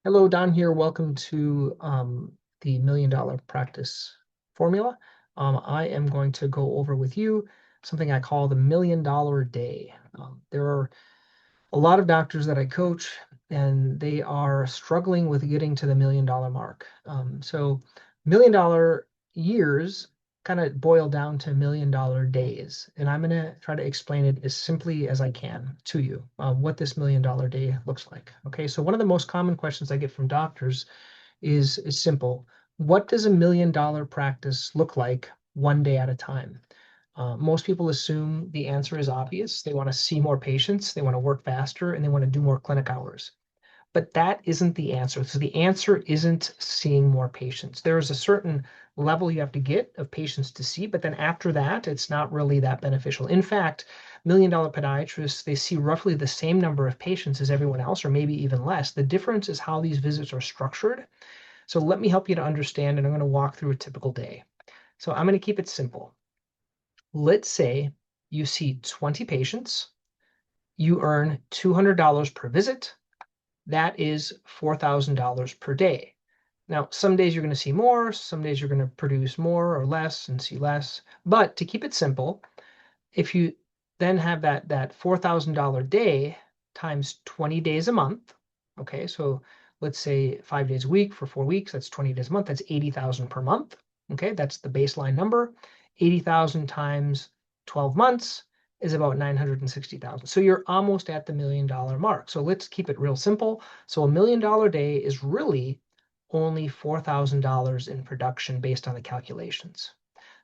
Hello, Don here. Welcome to the Million Dollar Practice Formula. I am going to go over with you something I call the $1 million day. There are a lot of doctors that I coach, and they are struggling with getting to the $1 million mark. So, $1 million years kind of boil down to $1 million days, and I'm going to try to explain it as simply as I can to you what this $1 million day looks like. Okay, so one of the most common questions I get from doctors is simple. What does a $1 million practice look like one day at a time? Most people assume the answer is obvious. They want to see more patients, they want to work faster, and they want to do more clinic hours. But that isn't the answer. So the answer isn't seeing more patients. There is a certain level you have to get of patients to see, but then after that, it's not really that beneficial. In fact, $1 million podiatrists, they see roughly the same number of patients as everyone else, or maybe even less. The difference is how these visits are structured. So let me help you to understand, and I'm going to walk through a typical day. So I'm going to keep it simple. Let's say you see 20 patients, you earn $200 per visit. That is $4,000 per day. Now, some days you're going to see more, some days you're going to produce more or less and see less. But to keep it simple, if you then have that $4,000 day times 20 days a month, okay, so let's say 5 days a week for 4 weeks, that's 20 days a month, that's 80,000 per month. Okay, that's the baseline number. 80,000 times 12 months is about 960,000. So you're almost at the $1 million mark. So let's keep it real simple. So a $1 million day is really only $4,000 in production based on the calculations.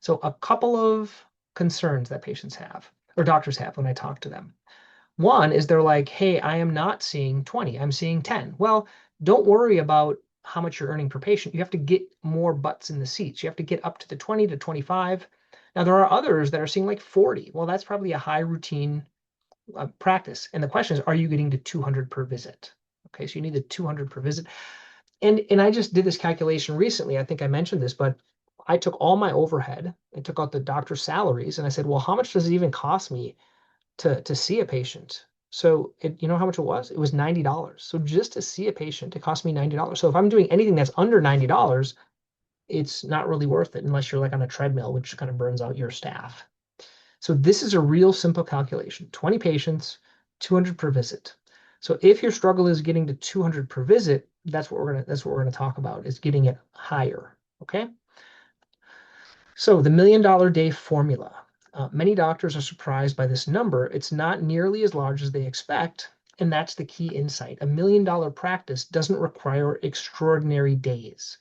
So a couple of concerns that patients have or doctors have when I talk to them. One is they're like, hey, I am not seeing 20, I'm seeing 10. Well, don't worry about how much you're earning per patient. You have to get more butts in the seats. You have to get up to the 20 to 25. Now, there are others that are seeing like 40. Well, that's probably a high routine practice. And the question is, are you getting to 200 per visit? Okay, so you need the 200 per visit. And I just did this calculation recently. I think I mentioned this, but I took all my overhead, I took out the doctor's salaries, and I said, well, how much does it even cost me to see a patient? So you know how much it was? It was $90. So just to see a patient, it cost me $90. So if I'm doing anything that's under $90, it's not really worth it unless you're like on a treadmill, which kind of burns out your staff. So this is a real simple calculation. 20 patients, 200 per visit. So if your struggle is getting to 200 per visit, that's what we're gonna talk about, is getting it higher. Okay. So the $1 million day formula. Many doctors are surprised by this number. It's not nearly as large as they expect, and that's the key insight. A $1 million practice doesn't require extraordinary days.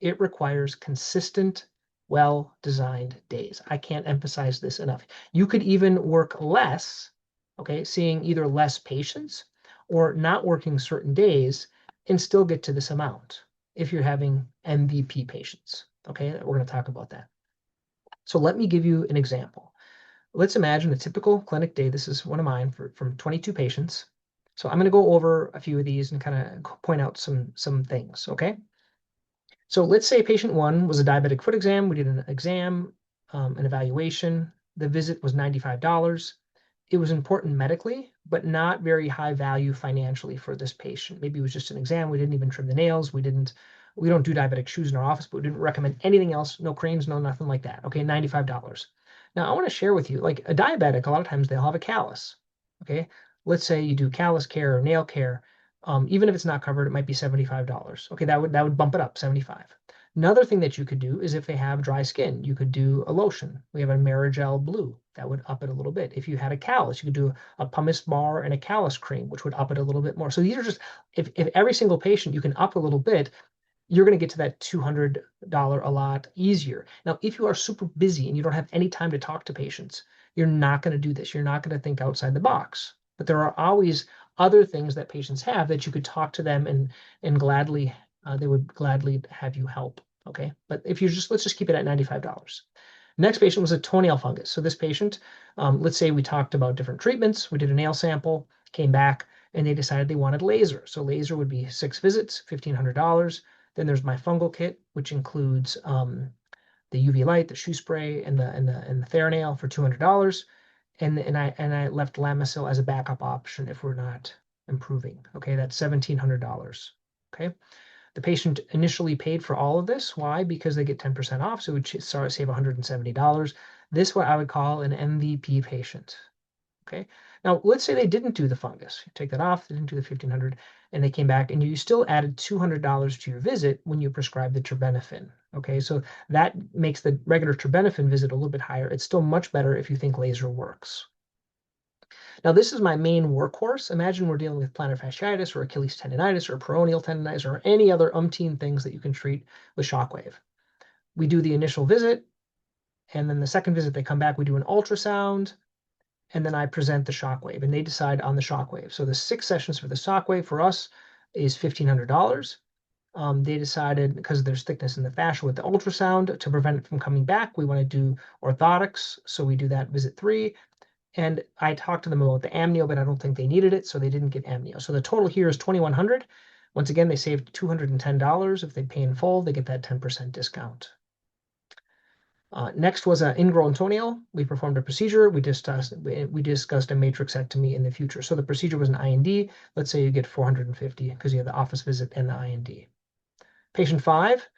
It requires consistent, well-designed days. I can't emphasize this enough. You could even work less, okay, seeing either less patients or not working certain days and still get to this amount if you're having MVP patients. Okay, we're going to talk about that. So let me give you an example. Let's imagine a typical clinic day. This is one of mine from 22 patients. So I'm going to go over a few of these and kind of point out some things, okay? So let's say patient one was a diabetic foot exam. We did an exam, an evaluation. The visit was $95. It was important medically, but not very high value financially for this patient. Maybe it was just an exam. We didn't even trim the nails. We don't do diabetic shoes in our office, but we didn't recommend anything else. No creams, no nothing like that. Okay, $95. Now I want to share with you, like a diabetic, a lot of times they'll have a callus. Okay, let's say you do callus care or nail care. Even if it's not covered, it might be $75. Okay, that would bump it up, 75. Another thing that you could do is if they have dry skin, you could do a lotion. We have a Marigel Blue that would up it a little bit. If you had a callus, you could do a pumice bar and a callus cream, which would up it a little bit more. So these are just, if every single patient you can up a little bit, you're going to get to that $200 a lot easier. Now, if you are super busy and you don't have any time to talk to patients, you're not going to do this. You're not going to think outside the box. But there are always other things that patients have that you could talk to them and gladly they would gladly have you help. Okay, but if you just let's just keep it at $95. Next patient was a toenail fungus. So this patient, let's say we talked about different treatments. We did a nail sample, came back, and they decided they wanted laser. So laser would be 6 visits, $1,500. Then there's my fungal kit, which includes the UV light, the shoe spray, and the Theranail for $200. And I left Lamisil as a backup option if we're not improving. Okay, that's $1,700. Okay. The patient initially paid for all of this. Why? Because they get 10% off, so it would save $170. This what I would call an MVP patient. Okay. Now let's say they didn't do the fungus. You take that off, they didn't do the 1500, and they came back and you still added $200 to your visit when you prescribed the terbinafine. Okay, so that makes the regular terbinafine visit a little bit higher. It's still much better if you think laser works. Now, this is my main workhorse. Imagine we're dealing with plantar fasciitis or Achilles tendonitis or peroneal tendonitis or any other umpteen things that you can treat with shockwave. We do the initial visit, and then the second visit, they come back, we do an ultrasound, and then I present the shockwave, and they decide on the shockwave. So the 6 sessions for the shockwave for us is $1,500. They decided, because there's thickness in the fascia with the ultrasound, to prevent it from coming back, we want to do orthotics. So we do that visit 3. And I talked to them about the amnio, but I don't think they needed it, so they didn't get amnio. So the total here is $2,100. Once again, they saved $210. If they pay in full, they get that 10% discount. Next was an ingrown toenail. We performed a procedure. We discussed a matrixectomy in the future. So the procedure was an IND. Let's say you get 450 because you have the office visit and the IND. Patient 5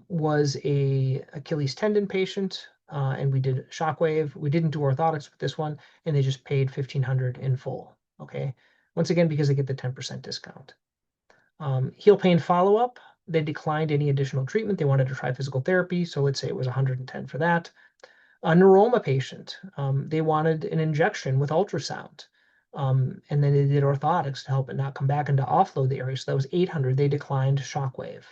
was a Achilles tendon patient, and we did shockwave. We didn't do orthotics with this one, and they just paid $1,500 in full. Okay, once again because they get the 10% discount. Heel pain follow-up. They declined any additional treatment. They wanted to try physical therapy, so let's say it was 110 for that. A neuroma patient, they wanted an injection with ultrasound, and then they did orthotics to help it not come back and to offload the area. So that was 800. They declined shockwave.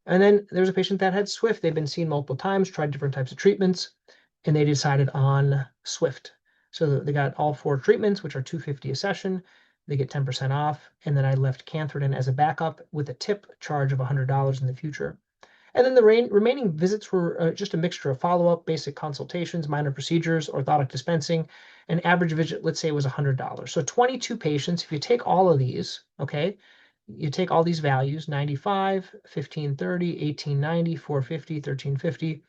And then there's a patient that had Swift. They've been seen multiple times, tried different types of treatments, and they decided on Swift. So they got all 4 treatments, which are $250 a session. They get 10% off. And then I left Cantharidin as a backup with a tip charge of $100 in the future. And then the remaining visits were just a mixture of follow-up, basic consultations, minor procedures, orthotic dispensing. An average visit, let's say, was $100. So 22 patients, if you take all of these, okay, you take all these values, 95, 1530, 1890, 450, 1350,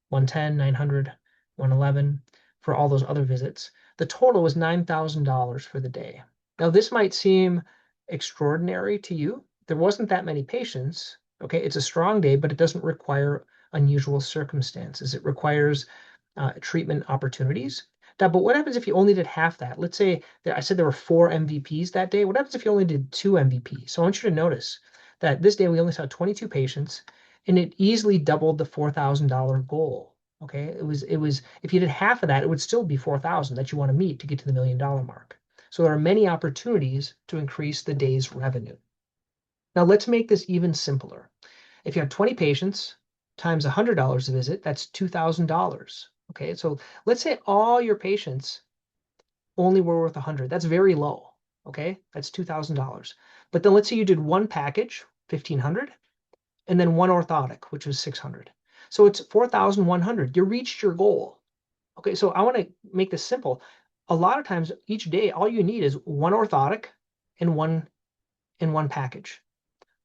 110, 900, 111, for all those other visits. The total was $9,000 for the day. Now, this might seem extraordinary to you. There wasn't that many patients. Okay, it's a strong day, but it doesn't require unusual circumstances. It requires treatment opportunities. Now, but what happens if you only did half that? Let's say I said there were 4 MVPs that day. What happens if you only did 2 MVPs? So I want you to notice that this day we only saw 22 patients, and it easily doubled the $4,000 goal. Okay, it was if you did half of that, it would still be 4,000 that you want to meet to get to the $1 million mark. So there are many opportunities to increase the day's revenue. Now let's make this even simpler. If you have 20 patients times $100 a visit, that's $2,000. Okay, so let's say all your patients only were worth 100. That's very low. Okay, that's $2,000. But then let's say you did one package, 1,500, and then one orthotic, which was 600. So it's 4,100. You reached your goal. Okay, so I want to make this simple. A lot of times each day, all you need is one orthotic and one package.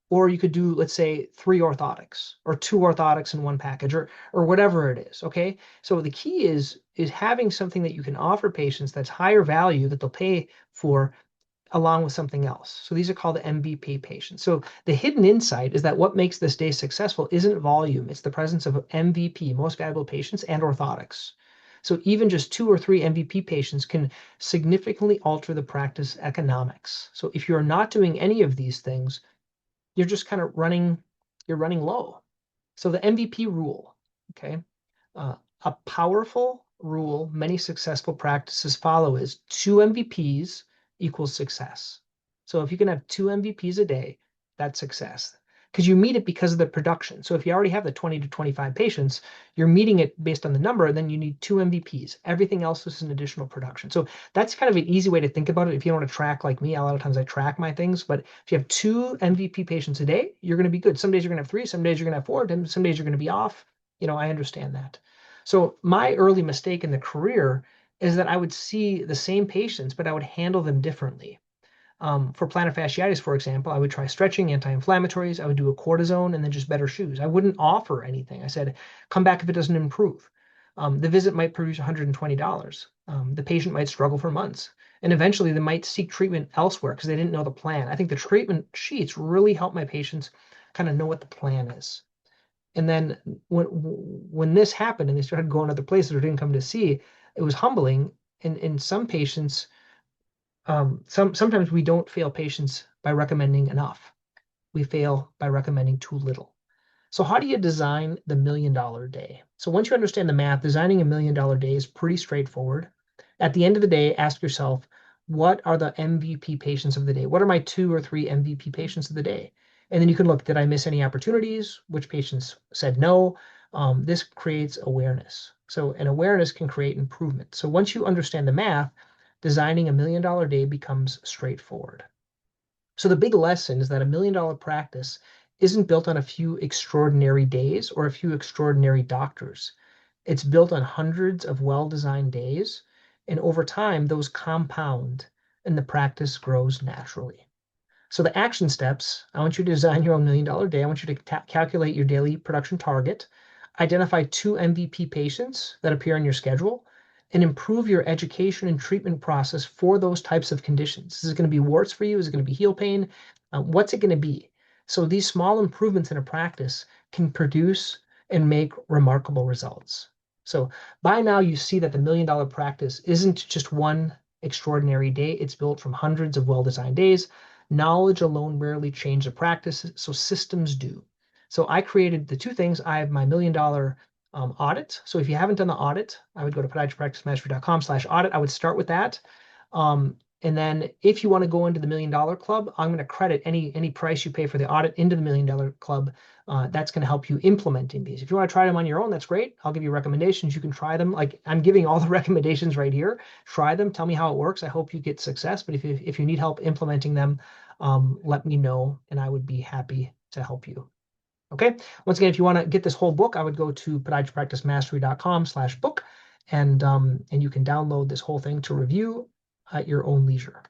Or you could do, let's say, 3 orthotics or 2 orthotics in one package or whatever it is. Okay. So the key is having something that you can offer patients that's higher value that they'll pay for along with something else. So these are called the MVP patients. So the hidden insight is that what makes this day successful isn't volume. It's the presence of MVP, most valuable patients, and orthotics. So even just 2 or 3 MVP patients can significantly alter the practice economics. So if you're not doing any of these things, you're just kind of running low. So the MVP rule, okay, a powerful rule many successful practices follow is 2 MVPs equals success. So if you can have 2 MVPs a day, that's success. Because you meet it because of the production. So if you already have the 20 to 25 patients, you're meeting it based on the number, and then you need 2 MVPs. Everything else is an additional production. So that's kind of an easy way to think about it. If you don't want to track like me, a lot of times I track my things, but if you have 2 MVP patients a day, you're going to be good. Some days you're going to have 3, some days you're going to have 4, and some days you're going to be off. I understand that. So my early mistake in the career is that I would see the same patients, but I would handle them differently. For plantar fasciitis, for example, I would try stretching, anti-inflammatories. I would do a cortisone and then just better shoes. I wouldn't offer anything. I said, come back if it doesn't improve. The visit might produce $120. The patient might struggle for months. And eventually they might seek treatment elsewhere because they didn't know the plan. I think the treatment sheets really help my patients kind of know what the plan is. And then when this happened and they started going other places or didn't come to see, it was humbling. And in some patients, sometimes we don't fail patients by recommending enough. We fail by recommending too little. So how do you design the $1 million day? So once you understand the math, designing a $1 million day is pretty straightforward. At the end of the day, ask yourself, what are the MVP patients of the day? What are my 2 or 3 MVP patients of the day? And then you can look, did I miss any opportunities? Which patients said no? This creates awareness. So an awareness can create improvement. So once you understand the math, designing a $1 million day becomes straightforward. So the big lesson is that a $1 million practice isn't built on a few extraordinary days or a few extraordinary doctors. It's built on hundreds of well-designed days, and over time, those compound and the practice grows naturally. So the action steps, I want you to design your own $1 million day. I want you to calculate your daily production target, identify 2 MVP patients that appear on your schedule, and improve your education and treatment process for those types of conditions. Is it going to be warts for you? Is it going to be heel pain? What's it going to be? So these small improvements in a practice can produce and make remarkable results. So by now you see that the $1 million practice isn't just one extraordinary day. It's built from hundreds of well-designed days. Knowledge alone rarely changes a practice, so systems do. So I created the 2 things. I have my $1 million audit. So if you haven't done the audit, I would go to podiatrypracticemastery.com/audit. I would start with that. And then if you want to go into the $1 million club, I'm going to credit any price you pay for the audit into the $1 million club. That's going to help you implementing these. If you want to try them on your own, that's great. I'll give you recommendations. You can try them. Like I'm giving all the recommendations right here. Try them. Tell me how it works. I hope you get success. But if you need help implementing them, let me know, and I would be happy to help you. Okay. Once again, if you want to get this whole book, I would go to podiatrypracticemastery.com/book, and you can download this whole thing to review at your own leisure.